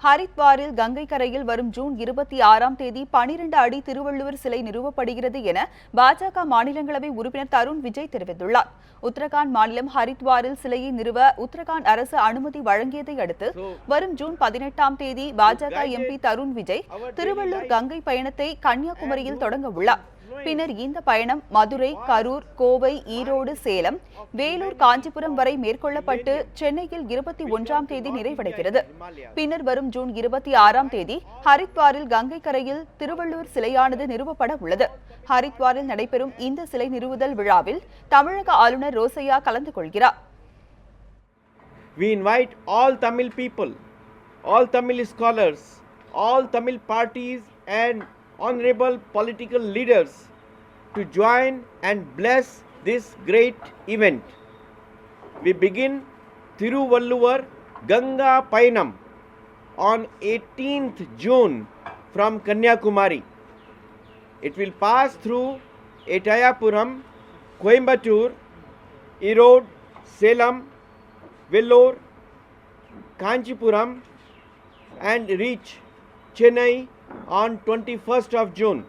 ஹரித்வாரில் கங்கை கரையில் வரும் ஜூன் 26ஆம் தேதி 12 அடி திருவள்ளுவர் சிலை நிறுவப்படுகிறது என பாஜக மாநிலங்களவை உறுப்பினர் தருண் விஜய் தெரிவித்துள்ளார். உத்தரகாண்ட் மாநிலம் ஹரித்வாரில் சிலையை நிறுவ உத்தரகாண்ட் அரசு அனுமதி வழங்கியதை அடுத்து வரும் ஜூன் 18ஆம் தேதி பாஜக எம்பி தருண் விஜய் திருவள்ளூர் கங்கை பயணத்தை கன்னியாகுமரியில் தொடங்க உள்ளார். பின்னர் இந்த பயணம் மதுரை, கரூர், கோவை, ஈரோடு, சேலம், வேலூர், காஞ்சிபுரம் வரை மேற்கொள்ளப்பட்டு சென்னையில் 21ஆம் தேதி நிறைவடைகிறது. பின்னர் வரும் ஜூன் 26ஆம் தேதி ஹரித்வாரில் கங்கை கரையில் திருவள்ளுவர் சிலையானது நிறுவப்பட உள்ளது. ஹரித்வாரில் நடைபெறும் இந்த சிலை நிறுவுதல் விழாவில் தமிழக ஆளுநர் ரோசையா கலந்து கொள்கிறார். We invite all Tamil people, all Tamil scholars, all Tamil parties and honorable political leaders to join and bless this great event. We begin Thiruvalluvar Ganga Payanam on 18th June from Kanyakumari. It will pass through Etayapuram, Coimbatore, Erode, Salem, Vellore, Kanchipuram and reach Chennai on 21st of June.